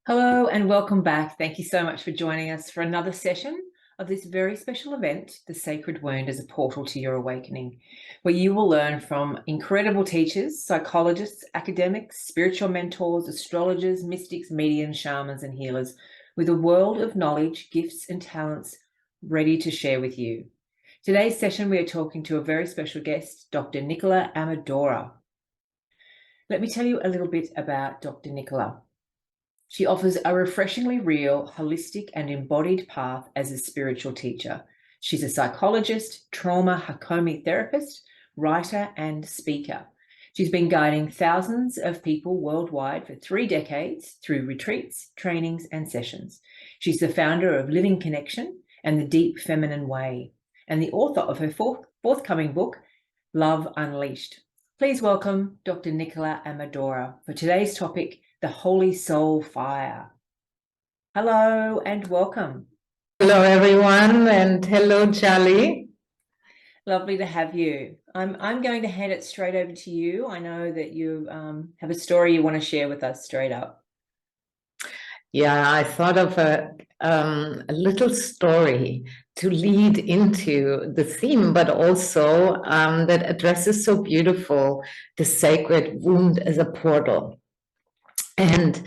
Hello and welcome back. Thank you so much for joining us for another session of this very special event, The Sacred Wound as a Portal to Your Awakening, where you will learn from incredible teachers, psychologists, academics, spiritual mentors, astrologers, mystics, mediums, shamans, and healers with a world of knowledge, gifts, and talents ready to share with you. Today's session, we are talking to a very special guest, Dr. Nicola Amadora. Let me tell you a little bit about Dr. Nicola. She offers a refreshingly real, holistic, and embodied path as a spiritual teacher. She's a psychologist, trauma Hakomi therapist, writer, and speaker. She's been guiding thousands of people worldwide for 3 decades through retreats, trainings, and sessions. She's the founder of Living Connection and The Deep Feminine Way, and the author of her forthcoming book, Love Unleashed. Please welcome Dr. Nicola Amadora for today's topic, the Holy Soul Fire. Hello and welcome. Hello, everyone, and hello, Charlie. Lovely to have you. I'm going to hand it straight over to you. I know that you have a story you want to share with us straight up. Yeah, I thought of a little story to lead into the theme, but also that addresses so beautiful the sacred wound as a portal. And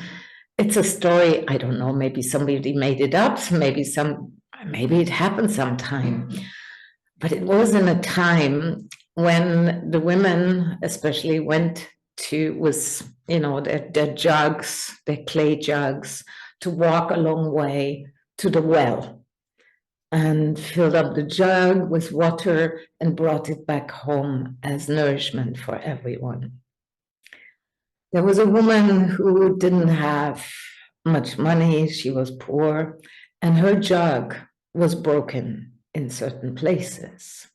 it's a story, I don't know, maybe somebody made it up, maybe it happened sometime. But it was in a time when the women especially went with their jugs, their clay jugs, to walk a long way to the well and filled up the jug with water and brought it back home as nourishment for everyone. There was a woman who didn't have much money, she was poor, and her jug was broken in certain places.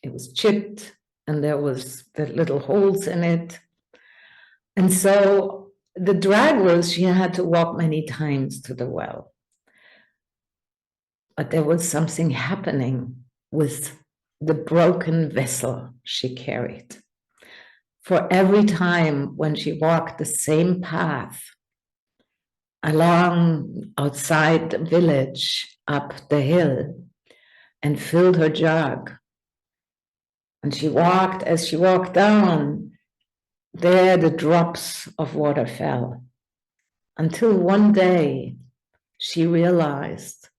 It was chipped and there was the little holes in it. And so the drag was she had to walk many times to the well. But there was something happening with the broken vessel she carried. For every time when she walked the same path along outside the village, up the hill, and filled her jug, and as she walked down, there the drops of water fell, until one day she realized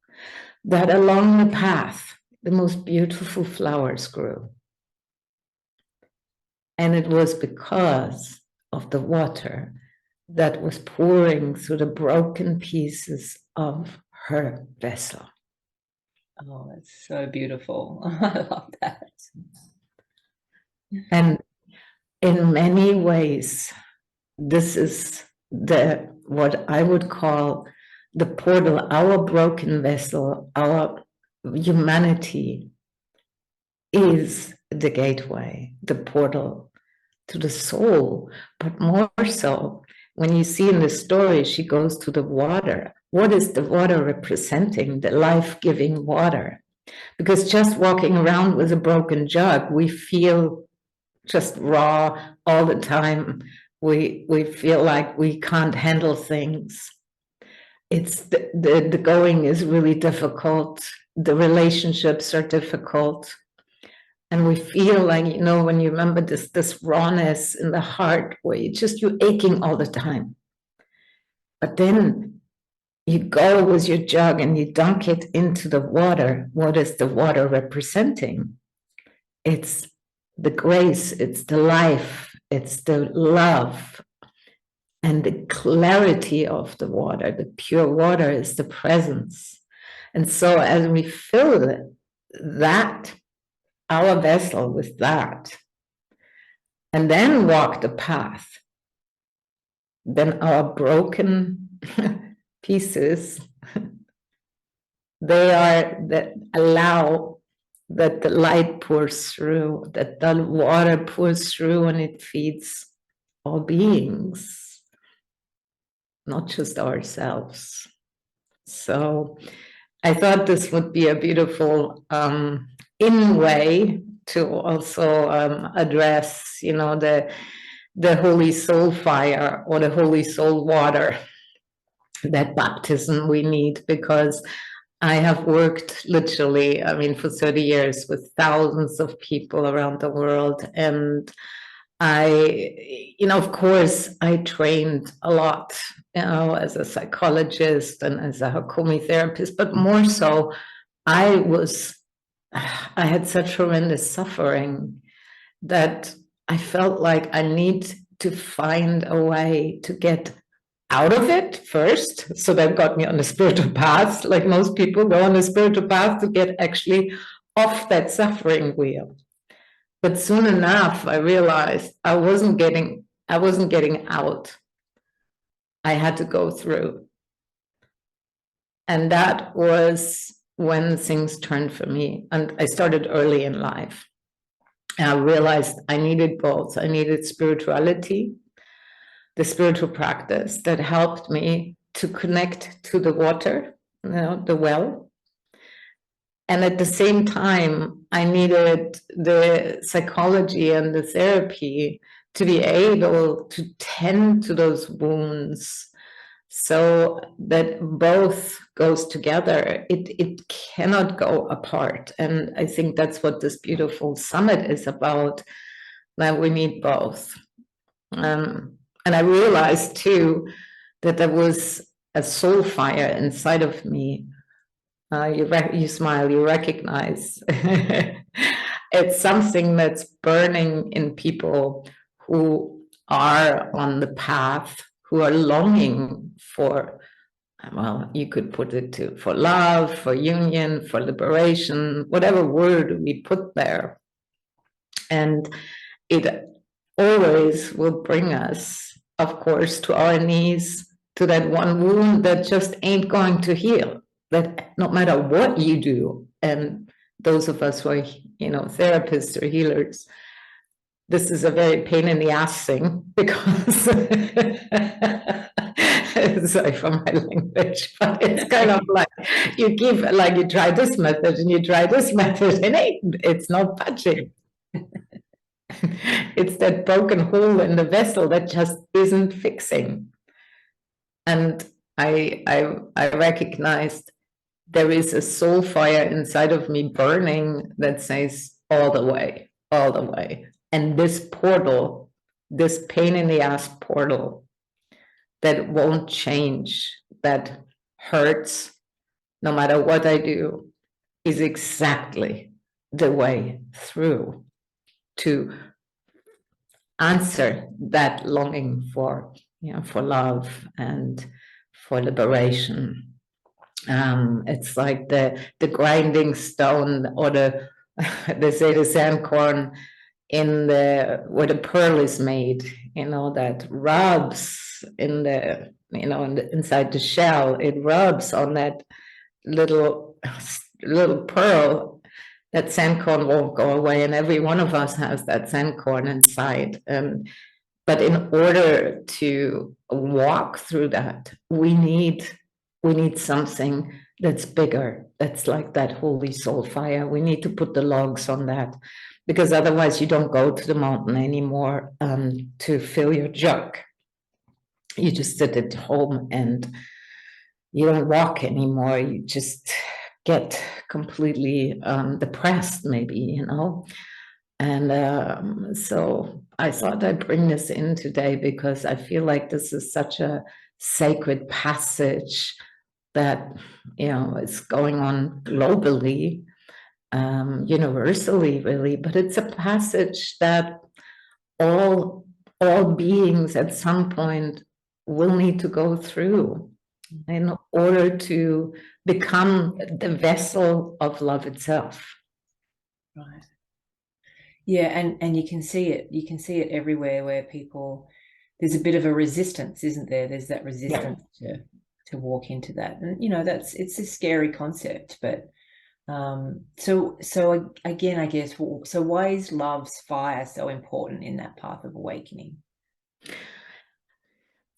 that along the path the most beautiful flowers grew. And it was because of the water that was pouring through the broken pieces of her vessel. Oh, that's so beautiful. I love that. And in many ways, this is what I would call the portal, our broken vessel, our humanity is the gateway, the portal to the soul. But more so, when you see in the story, she goes to the water. What is the water representing? The life-giving water. Because just walking around with a broken jug, we feel just raw all the time. We feel like we can't handle things. It's the going is really difficult. The relationships are difficult. And we feel like, when you remember this rawness in the heart where you're aching all the time. But then you go with your jug and you dunk it into the water. What is the water representing? It's the grace, it's the life, it's the love, and the clarity of the water. The pure water is the presence. And so as we fill that, our vessel with that, and then walk the path, then our broken pieces, that allow that the light pours through, that the water pours through, and it feeds all beings, not just ourselves. So I thought this would be a beautiful way to also address, the holy soul fire or the holy soul water. that baptism we need, because I have worked literally, I mean, for 30 years with thousands of people around the world. And of course, I trained a lot, as a psychologist and as a Hakomi therapist, but more so, I had such horrendous suffering that I felt like I need to find a way to get out of it first. So that got me on the spiritual path, like most people go on the spiritual path to get actually off that suffering wheel. But soon enough, I realized I wasn't getting out. I had to go through. And that was when things turned for me. And I started early in life. And I realized I needed both. I needed spirituality, the spiritual practice that helped me to connect to the water, the well. And at the same time, I needed the psychology and the therapy to be able to tend to those wounds, so that both goes together. It cannot go apart. And I think that's what this beautiful summit is about, that we need both. And I realized too that there was a soul fire inside of me. You smile, you recognize. It's something that's burning in people who are on the path, who are longing for, well, you could put it for love, for union, for liberation, whatever word we put there. And it always will bring us, of course, to our knees, to that one wound that just ain't going to heal. That no matter what you do, and those of us who are, therapists or healers, this is a very pain in the ass thing, because sorry for my language, but it's kind of like you try this method and you try this method, and it's not budging. It's that broken hole in the vessel that just isn't fixing. And I recognized there is a soul fire inside of me burning that says all the way, all the way. And this portal, this pain in the ass portal that won't change, that hurts no matter what I do, is exactly the way through to answer that longing for love and for liberation. It's like the grinding stone, or they say the sand corn where the pearl is made, that rubs inside the shell. It rubs on that little pearl. That sand corn won't go away, and every one of us has that sand corn inside. But in order to walk through that, we need something that's bigger, that's like that holy soul fire. We need to put the logs on that, because otherwise you don't go to the mountain anymore to fill your jug. You just sit at home and you don't walk anymore. You just get completely depressed, maybe, And so I thought I'd bring this in today, because I feel like this is such a sacred passage that is going on globally, universally, really. But it's a passage that all beings at some point will need to go through in order to become the vessel of love itself. Right. Yeah, and you can see it. You can see it everywhere where people, there's a bit of a resistance, isn't there? There's that resistance to walk into that, and it's a scary concept. But so again, I guess, so why is love's fire so important in that path of awakening?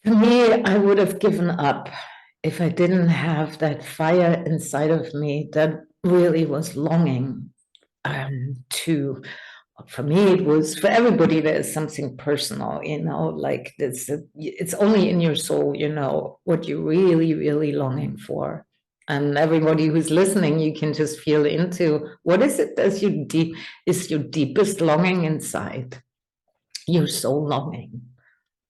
For me, I would have given up if I didn't have that fire inside of me that really was longing to for me, it was, for everybody, there's something personal, like this, it's only in your soul, what you're really, really longing for. And everybody who's listening, you can just feel into what is it that's is your deepest longing inside, your soul longing.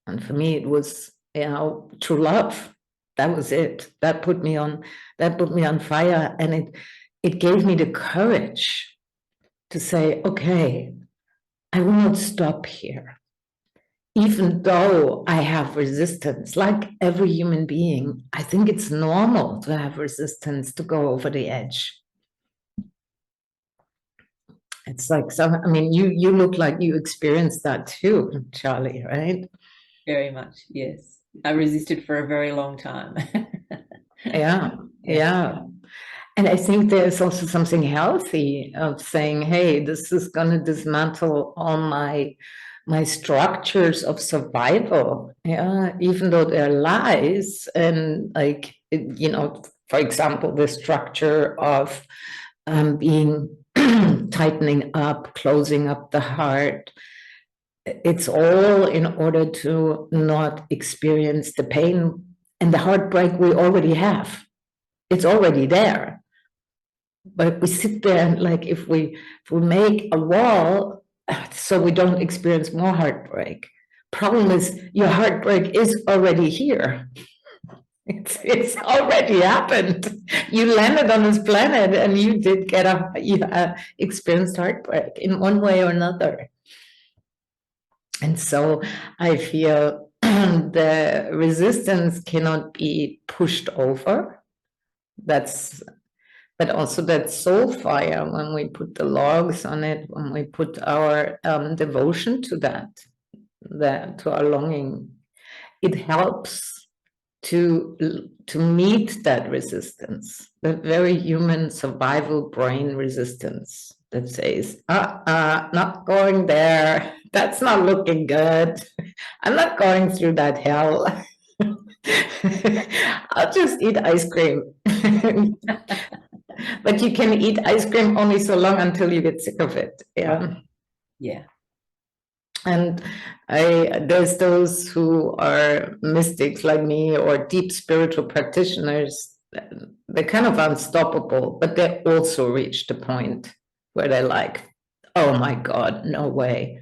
And for me, it was, true love. That was it. That put me on fire. And it gave me the courage to say, okay, I will not stop here. Even though I have resistance, like every human being, I think it's normal to have resistance, to go over the edge. It's like you look like you experienced that too, Charlie, right? Very much, yes. I resisted for a very long time. Yeah. And I think there's also something healthy of saying, hey, this is going to dismantle all my structures of survival. Yeah, even though they're lies. And like, for example, the structure of being tightening up, closing up the heart. It's all in order to not experience the pain and the heartbreak we already have. It's already there. But we sit there and like if we make a wall so we don't experience more heartbreak. Problem is your heartbreak is already here. It's already happened. You landed on this planet and you did experienced heartbreak in one way or another. And so I feel the resistance cannot be pushed over. But also that soul fire, when we put the logs on it, when we put our devotion to to our longing, it helps to meet that resistance, the very human survival brain resistance that says, not going there. That's not looking good. I'm not going through that hell. I'll just eat ice cream. But you can eat ice cream only so long until you get sick of it. Yeah. Yeah. And there's those who are mystics like me or deep spiritual practitioners. They're kind of unstoppable, but they also reach the point where they're like, oh my God, no way.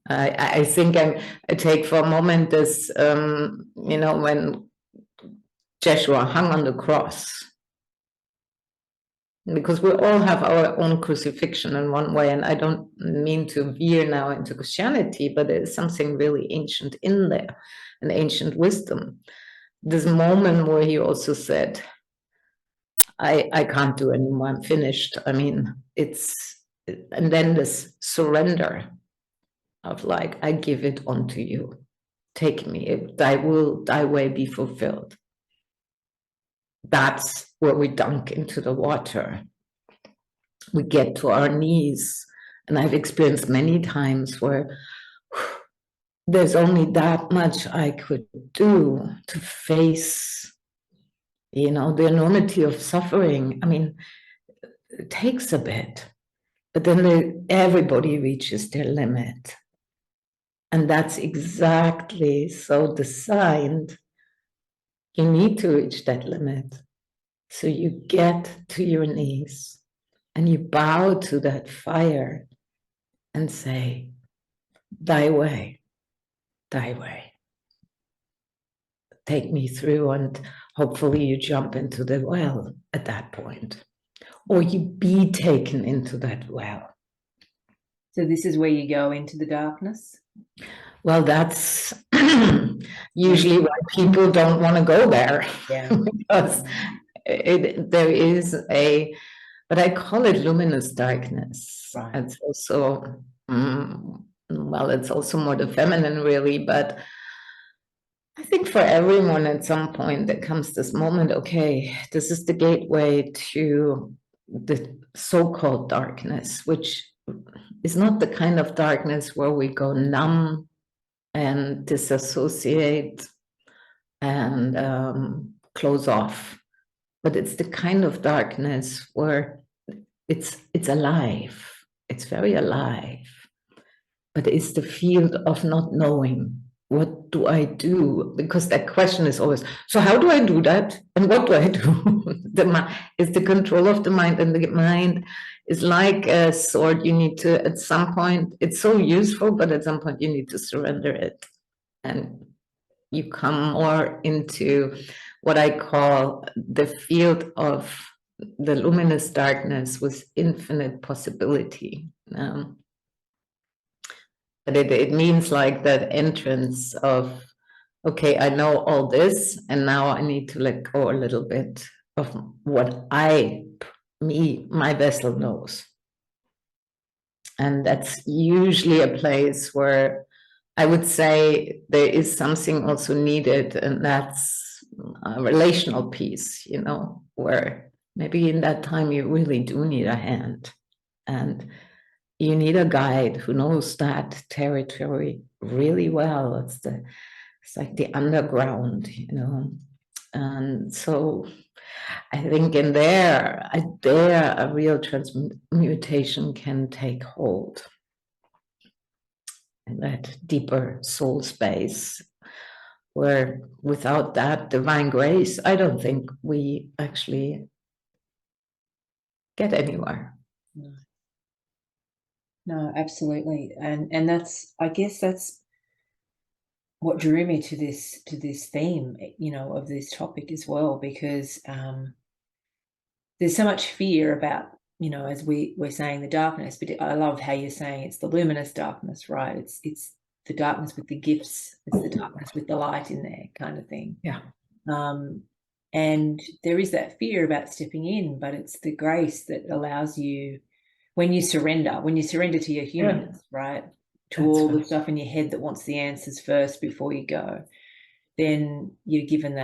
I think I take for a moment this, when Joshua hung on the cross, because we all have our own crucifixion in one way, and I don't mean to veer now into Christianity, but there's something really ancient in there, an ancient wisdom. This moment where he also said, I can't do anymore, I'm finished. I mean, and then this surrender of like, I give it unto you. Take me, thy will, thy way be fulfilled. That's where we dunk into the water. We get to our knees. And I've experienced many times where there's only that much I could do to face, the enormity of suffering. I mean, it takes a bit, but then everybody reaches their limit. And that's exactly so designed. You need to reach that limit. So you get to your knees and you bow to that fire and say, thy way, thy way. Take me through, and hopefully you jump into the well at that point, or you be taken into that well. So this is where you go into the darkness? Well, that's usually why people don't want to go there. Yeah. Because there is but I call it luminous darkness. Right. It's also, it's also more the feminine, really, but I think for everyone at some point there comes this moment, okay, this is the gateway to the so-called darkness, which is not the kind of darkness where we go numb and disassociate and close off. But it's the kind of darkness where it's alive. It's very alive. but it's the field of not knowing. What do I do? Because that question is always, so how do I do that? And what do I do? It's the control of the mind, and the mind is like a sword. You need to, at some point, it's so useful, but at some point you need to surrender it. And you come more into what I call the field of the luminous darkness with infinite possibility. But it means like that entrance of, okay, I know all this, and now I need to let go a little bit of what my vessel knows. And that's usually a place where I would say there is something also needed, and that's a relational piece, where maybe in that time you really do need a hand, and you need a guide who knows that territory really well. It's like the underground, and so I think in there a real transmutation can take hold. In that deeper soul space, where without that divine grace, I don't think we actually get anywhere. No, absolutely. And that's, I guess that's what drew me to this theme, of this topic as well, because there's so much fear about, as we're saying, the darkness, but I love how you're saying it's the luminous darkness, right? It's the darkness with the gifts, it's the darkness with the light in there, kind of thing. Yeah. And there is that fear about stepping in, but it's the grace that allows you, when you surrender to your humanness, right? To That's all right. the stuff in your head that wants the answers first before you go, then you're given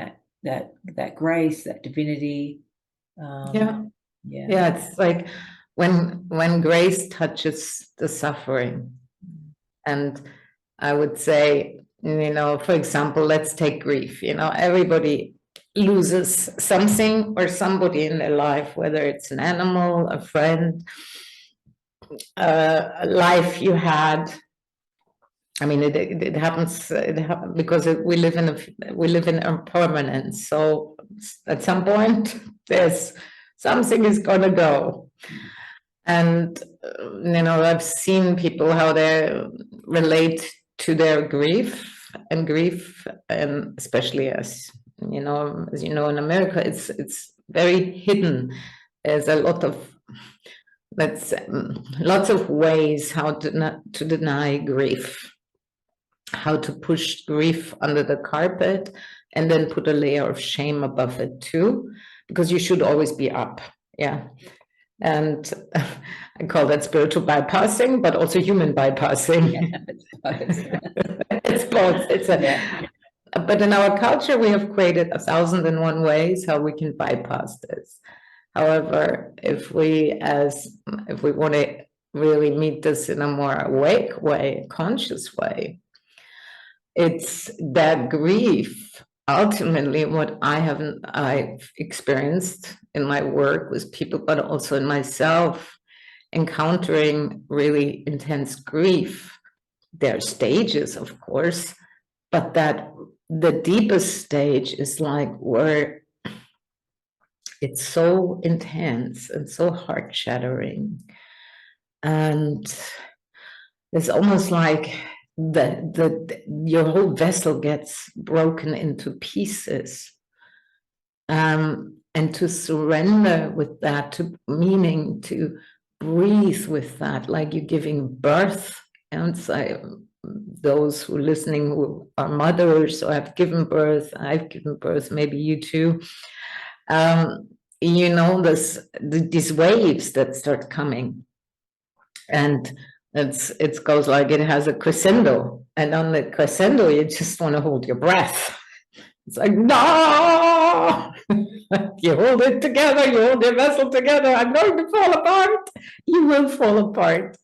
that grace, that divinity. Yeah. It's like when grace touches the suffering, and I would say, for example, let's take grief. Everybody loses something or somebody in their life, whether it's an animal, a friend, a life you had. I mean, it happens. It happens because we live in impermanence. So at some point, there's something is gonna go, and I've seen people how they relate to their grief, and especially as in America, it's very hidden. There's a lot of lots of ways how to deny grief, how to push grief under the carpet, and then put a layer of shame above it too, because you should always be up. Yeah. And I call that spiritual bypassing, but also human bypassing. It's both. But in our culture, we have created 1,001 ways how we can bypass this. However, if we want to really meet this in a more awake way, conscious way, it's that grief. Ultimately, what I've experienced in my work with people, but also in myself, encountering really intense grief. There are stages, of course, but that the deepest stage is like where it's so intense and so heart-shattering, and it's almost like your whole vessel gets broken into pieces, and to surrender with that, meaning to breathe with that, like you're giving birth. And so those who are listening who are mothers or have given birth, I've given birth, maybe you too, these waves that start coming, and it goes like it has a crescendo, and on the crescendo you just want to hold your breath. It's like, no, you hold it together, you hold your vessel together. I'm going to fall apart. You will fall apart.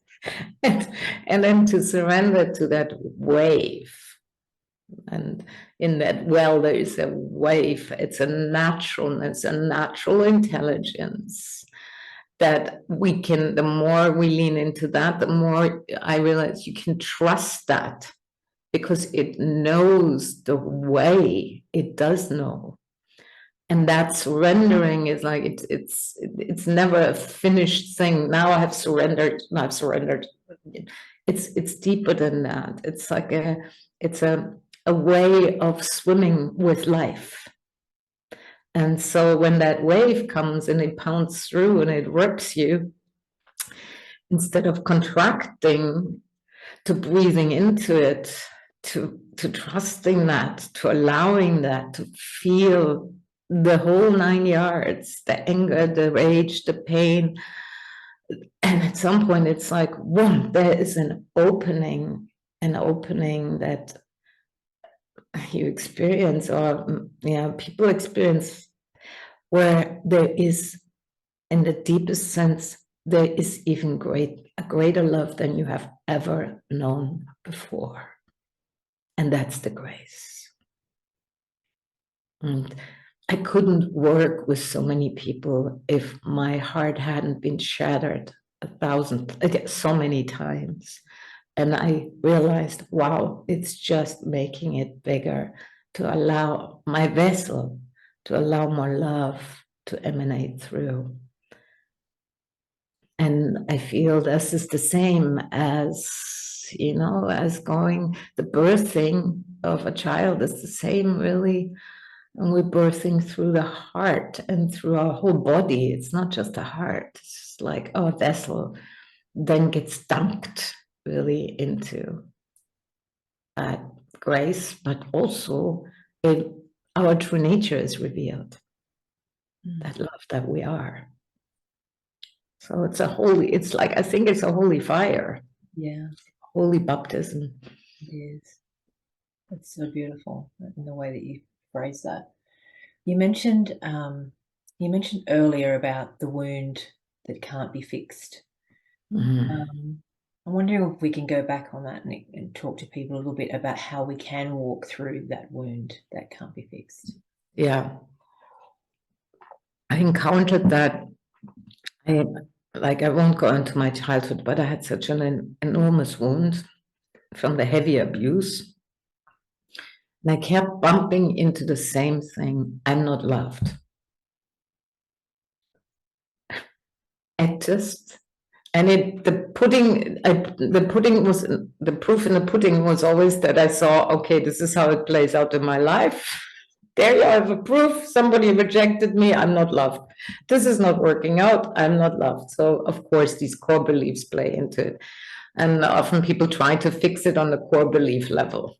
And then to surrender to that wave. And in that well, there is a wave. It's a naturalness, a natural intelligence. that we can, the more we lean into that, the more I realize you can trust that, because it knows the way, it does know. And that surrendering is like, it's never a finished thing. Now I have surrendered, now I've surrendered. It's deeper than that. It's like it's a way of swimming with life. And so when that wave comes and it pounds through and it rips you, instead of contracting, to breathing into it, to trusting that, to allowing that, to feel the whole 9 yards, the anger, the rage, the pain. And at some point it's like, whoa, there is an opening that you experience, or people experience, where there is, in the deepest sense, there is even a greater love than you have ever known before. And that's the grace. And I couldn't work with so many people if my heart hadn't been shattered so many times. And I realized, wow, it's just making it bigger, to allow my vessel, to allow more love to emanate through. And I feel this is the same as, as going, the birthing of a child is the same, really. And we're birthing through the heart and through our whole body. It's not just the heart. It's like our vessel then gets dunked really into grace, but also our true nature is revealed. That love that we are. So it's I think it's a holy fire. Yeah. Holy baptism. It is. It's so beautiful in the way that you phrase that. You mentioned earlier about the wound that can't be fixed. I'm wondering if we can go back on that and talk to people a little bit about how we can walk through that wound that can't be fixed. Yeah. I encountered that. I won't go into my childhood, but I had such an enormous wound from the heavy abuse. And I kept bumping into the same thing. I'm not loved. The proof in the pudding was always that I saw, okay, this is how it plays out in my life. There you have a proof. Somebody rejected me. I'm not loved. This is not working out. I'm not loved. So of course these core beliefs play into it. And often people try to fix it on the core belief level.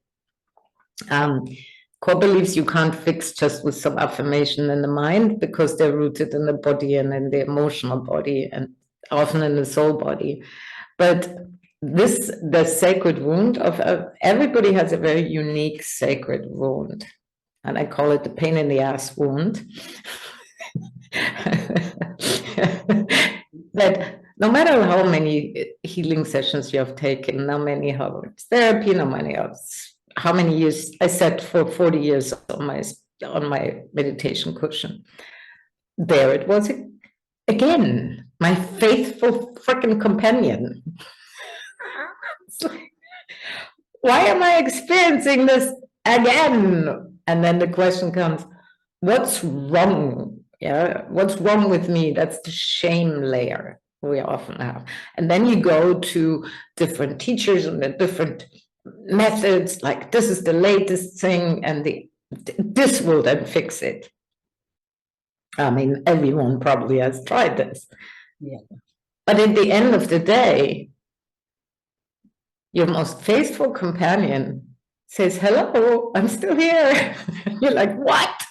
Core beliefs you can't fix just with some affirmation in the mind, because they're rooted in the body and in the emotional body and often in the soul body. But the sacred wound of everybody has a very unique sacred wound. And I call it the pain in the ass wound. That no matter how many healing sessions you have taken, how many hours therapy, how many years, I sat for 40 years on my meditation cushion. There it was again, my faithful freaking companion. It's like, why am I experiencing this again? And then the question comes, what's wrong? Yeah, what's wrong with me? That's the shame layer we often have. And then you go to different teachers and the different methods, like this is the latest thing, and this will then fix it. I mean, everyone probably has tried this. Yeah. But at the end of the day, your most faithful companion says, hello, I'm still here. You're like, what?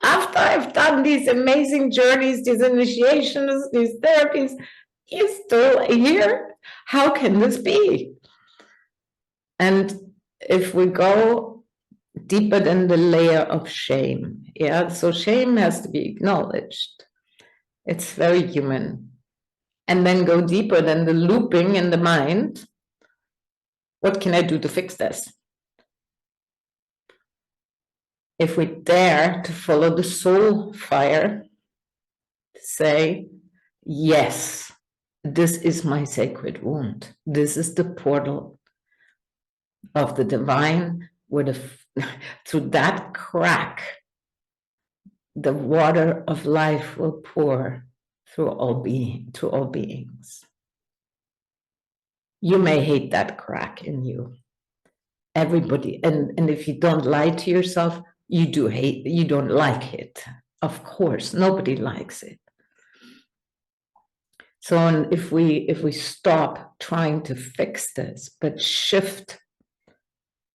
After I've done these amazing journeys, these initiations, these therapies, you're still here? How can this be? And if we go deeper than the layer of shame, so shame has to be acknowledged. It's very human. And then go deeper than the looping in the mind. What can I do to fix this? If we dare to follow the soul fire, say, yes, this is my sacred wound. This is the portal of the divine, where through that crack, the water of life will pour through all beings. You may hate that crack in you. Everybody, and if you don't lie to yourself, you don't like it. Of course, nobody likes it. So if we stop trying to fix this, but shift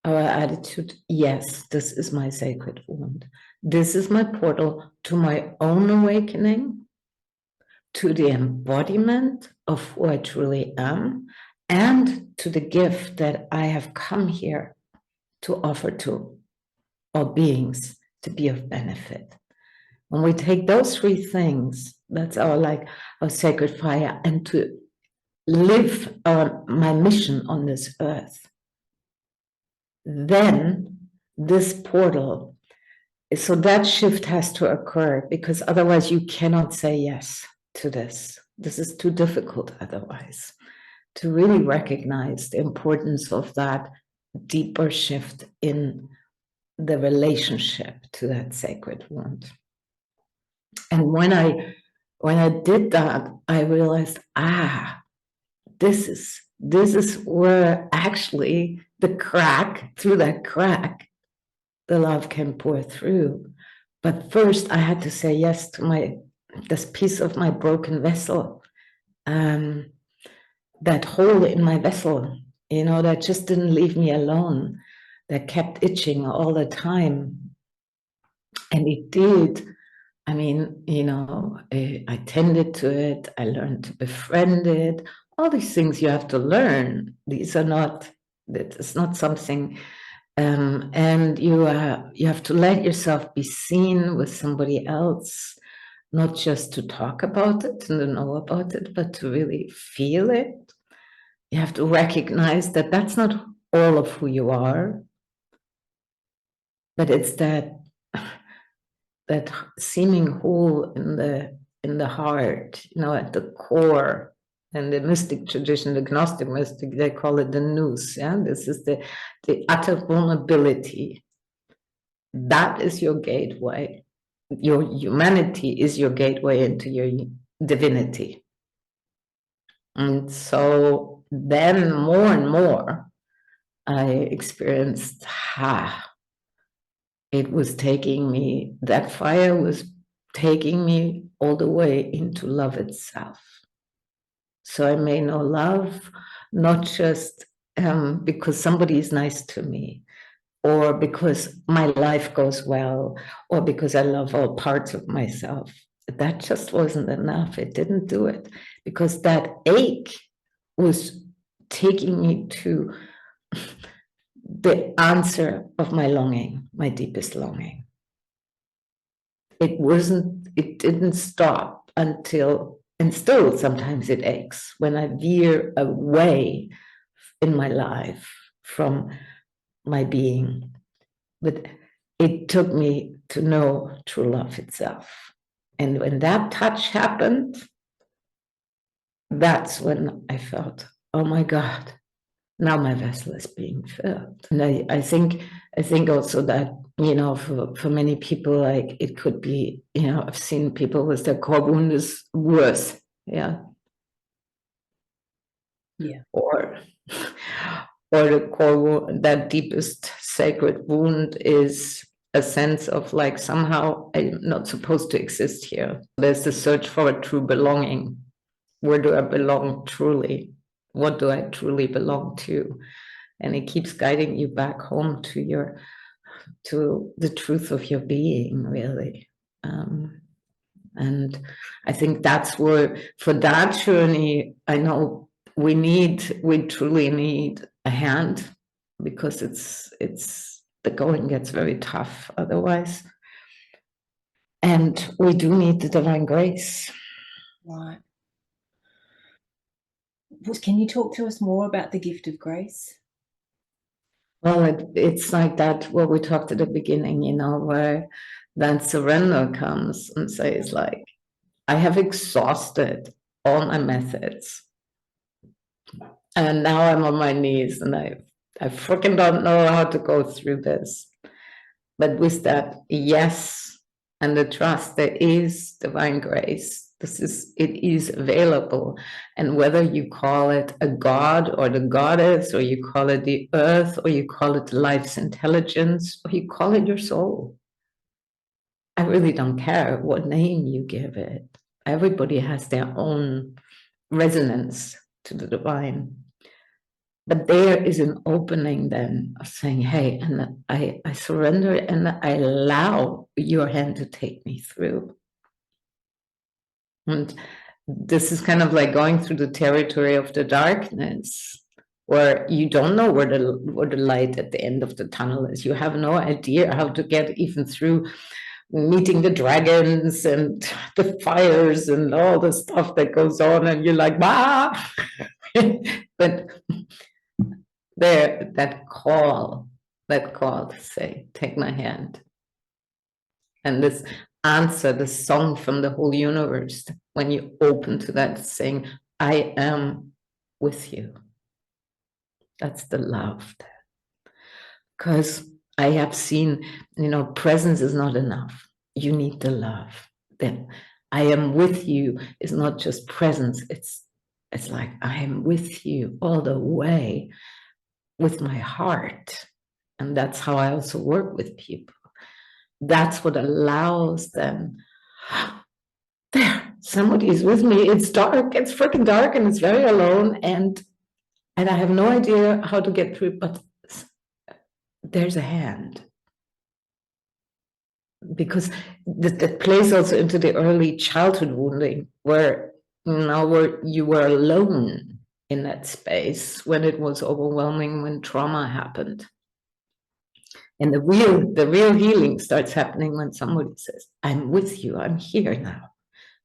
our attitude, yes, this is my sacred wound. This is my portal to my own awakening, to the embodiment of who I truly am, and to the gift that I have come here to offer to all beings to be of benefit. When we take those three things, that's our sacred fire, and to live my mission on this earth, then this portal, so that shift has to occur, because otherwise you cannot say yes to this. This is too difficult otherwise, to really recognize the importance of that deeper shift in the relationship to that sacred wound. And when I did that, I realized, this is where actually through that crack, the love can pour through. But first I had to say yes to this piece of my broken vessel, that hole in my vessel, that just didn't leave me alone, that kept itching all the time. And it did. I mean, I tended to it. I learned to befriend it. All these things you have to learn. It's not something, and you have to let yourself be seen with somebody else, not just to talk about it and to know about it, but to really feel it. You have to recognize that that's not all of who you are, but it's that seeming hole in the heart, at the core. And the mystic tradition, the Gnostic mystic, they call it the nous. Yeah, this is the utter vulnerability. That is your gateway. Your humanity is your gateway into your divinity. And so then more and more, I experienced, it was taking me, that fire was taking me all the way into love itself. So I may know love, not just because somebody is nice to me, or because my life goes well, or because I love all parts of myself. That just wasn't enough. It didn't do it, because that ache was taking me to the answer of my longing, my deepest longing. It didn't stop until, and still sometimes it aches when I veer away in my life from my being. But it took me to know true love itself. And when that touch happened, that's when I felt, oh my God, now my vessel is being filled. And I think also that, for many people, like it could be, I've seen people with their core wound is worse. Yeah. Yeah. Or the core wound, that deepest sacred wound is a sense of like, somehow I'm not supposed to exist here. There's the search for a true belonging. Where do I belong truly? What do I truly belong to? And it keeps guiding you back home to the truth of your being, really. And I think that's where, for that journey, I know we truly need a hand, because the going gets very tough otherwise. And we do need the divine grace. Right. Can you talk to us more about the gift of grace? Well, it's like that, what we talked at the beginning, where that surrender comes and says, like, I have exhausted all my methods. And now I'm on my knees and I freaking don't know how to go through this. But with that yes and the trust, there is divine grace. It is available. And whether you call it a god or the goddess, or you call it the earth, or you call it life's intelligence, or you call it your soul, I really don't care what name you give it. Everybody has their own resonance to the divine. But there is an opening then of saying, hey, and I surrender and I allow your hand to take me through. And this is kind of like going through the territory of the darkness, where you don't know where the light at the end of the tunnel is. You have no idea how to get even through meeting the dragons and the fires and all the stuff that goes on, and you're like, ah! But there, that call to say, take my hand. And this answer, the song from the whole universe, when you open to that, saying, I am with you. That's the love. Because I have seen, presence is not enough. You need the love. Then I am with you is not just presence. It's like I am with you all the way with my heart. And that's how I also work with people. That's what allows them. There, somebody is with me. It's dark. It's freaking dark, and it's very alone. And I have no idea how to get through. But there's a hand, because that plays also into the early childhood wounding, where you were alone in that space when it was overwhelming, when trauma happened. And the real healing starts happening when somebody says, I'm with you, I'm here now.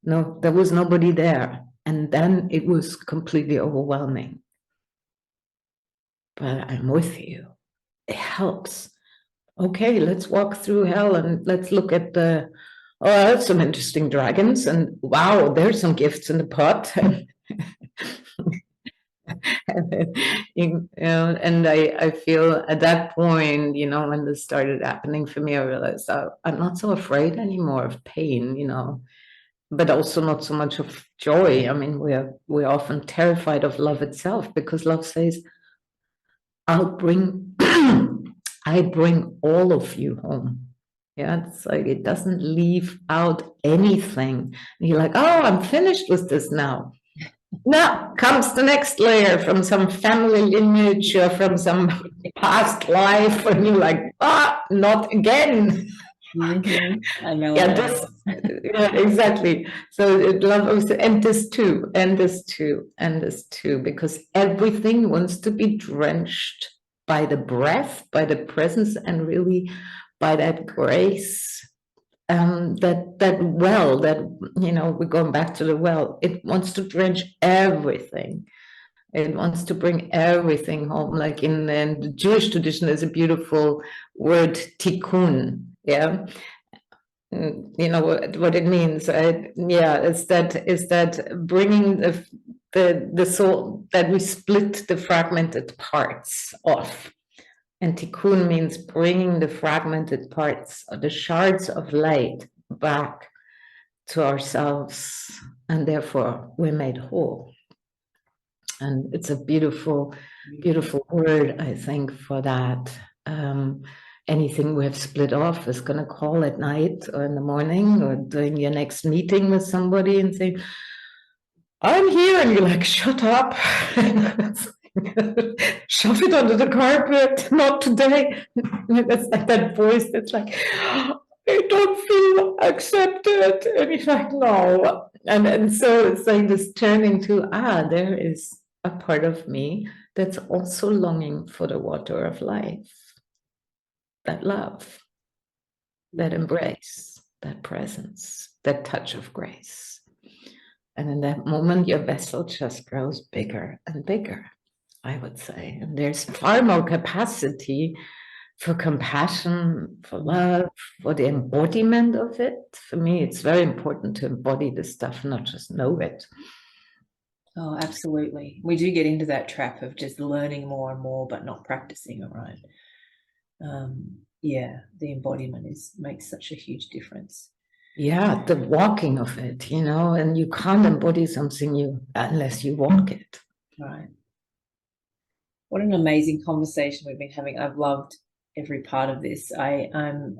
No, there was nobody there. And then it was completely overwhelming. But I'm with you. It helps. Okay, let's walk through hell and let's look at that's some interesting dragons, and wow, there's some gifts in the pot. And I feel at that point, when this started happening for me, I realized I'm not so afraid anymore of pain, but also not so much of joy. I mean, we're often terrified of love itself, because love says, I bring all of you home. Yeah, it's like it doesn't leave out anything. And you're like, oh, I'm finished with this now. Now comes the next layer from some family lineage or from some past life, and you're like, not again. Mm-hmm. I know. Yeah, exactly. So love also, and this too, because everything wants to be drenched by the breath, by the presence, and really by that grace. That well, we're going back to the well. It wants to drench everything. It wants to bring everything home. Like in the Jewish tradition, there's a beautiful word, tikkun. Yeah, you know what it means. Yeah, it's that bringing the soul, that we split the fragmented parts off. And tikkun means bringing the fragmented parts, or the shards of light, back to ourselves, and therefore we're made whole. And it's a beautiful, beautiful word, I think, for that. Anything we have split off is going to call at night or in the morning, or during your next meeting with somebody, and say, I'm here, and you're like, shut up. Shove it under the carpet, not today. That's like that voice that's like, I don't feel accepted. And he's like, no. And so it's like this turning to, there is a part of me that's also longing for the water of life. That love, that embrace, that presence, that touch of grace. And in that moment, your vessel just grows bigger and bigger, I would say. And there's far more capacity for compassion, for love, for the embodiment of it. For me, it's very important to embody this stuff, not just know it. Oh, absolutely. We do get into that trap of just learning more and more, but not practicing it right. Yeah, the embodiment makes such a huge difference. Yeah, the walking of it, and you can't embody something unless you walk it. Right. What an amazing conversation we've been having. I've loved every part of this. I'm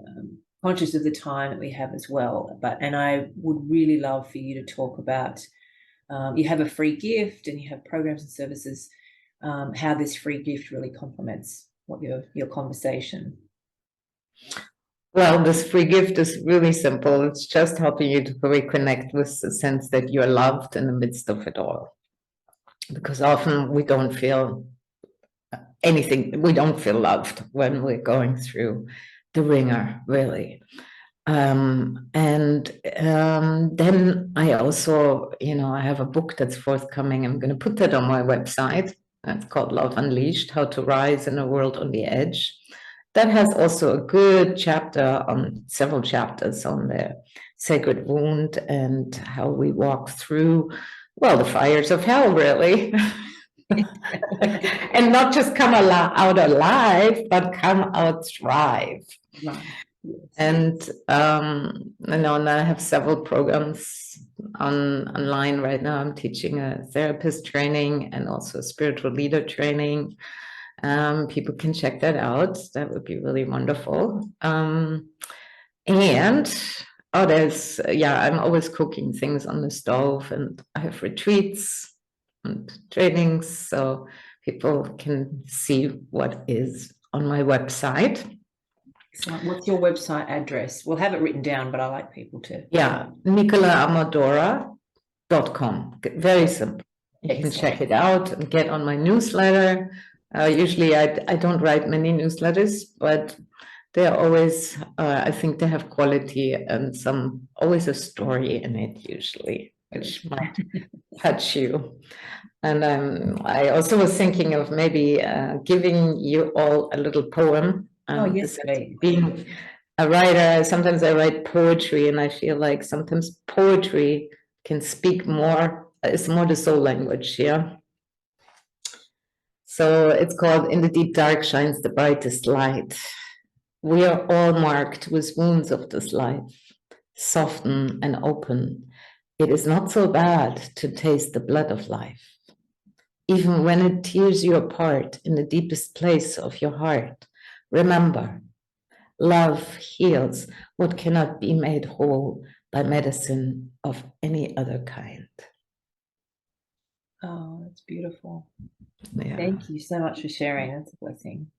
conscious of the time that we have as well, and I would really love for you to talk about, you have a free gift and you have programs and services, how this free gift really complements what your conversation. Well, this free gift is really simple. It's just helping you to reconnect with the sense that you're loved in the midst of it all. Because often we don't feel anything, we don't feel loved when we're going through the ringer, really. Then I also, I have a book that's forthcoming. I'm going to put that on my website. It's called Love Unleashed, How to Rise in a World on the Edge. That has also a good chapter several chapters on the sacred wound and how we walk through, well, the fires of hell, really. And not just come out alive, but come out thrive. Right. Yes. And and I have several programs online right now. I'm teaching a therapist training and also a spiritual leader training. People can check that out. That would be really wonderful. I'm always cooking things on the stove, and I have retreats and trainings, so people can see what is on my website. So what's your website address? We'll have it written down, but I like people to. Yeah, NicolaAmadora.com. Very simple. You can check it out and get on my newsletter. Usually I don't write many newsletters, but they're always, I think they have quality and always a story in it usually, which might touch you. And I also was thinking of maybe giving you all a little poem. Oh, yes, being a writer, sometimes I write poetry, and I feel like sometimes poetry can speak more, it's more the soul language, yeah? So it's called In the Deep Dark Shines the Brightest Light. We are all marked with wounds of this life. Soften and open. It is not so bad to taste the blood of life. Even when it tears you apart in the deepest place of your heart, remember, love heals what cannot be made whole by medicine of any other kind. Oh, that's beautiful. Yeah. Thank you so much for sharing. That's a blessing.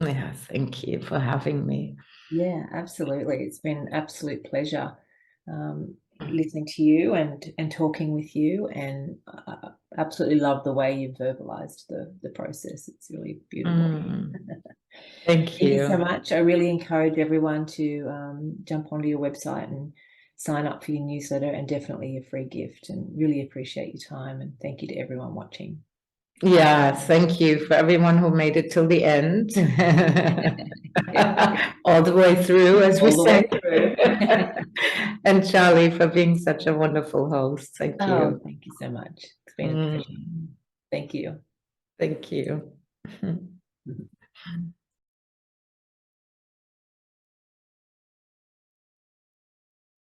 Yeah, thank you for having me. Yeah, absolutely. It's been an absolute pleasure listening to you and talking with you, and I absolutely love the way you verbalized the process. It's really beautiful. Thank you. Thank you so much. I really encourage everyone to jump onto your website and sign up for your newsletter, and definitely your free gift, and really appreciate your time, and thank you to everyone watching. Yeah, thank you for everyone who made it till the end. All the way through, as we say. And Charlie, for being such a wonderful host. Thank you. Oh, thank you so much. It's been a pleasure. Thank you. Thank you.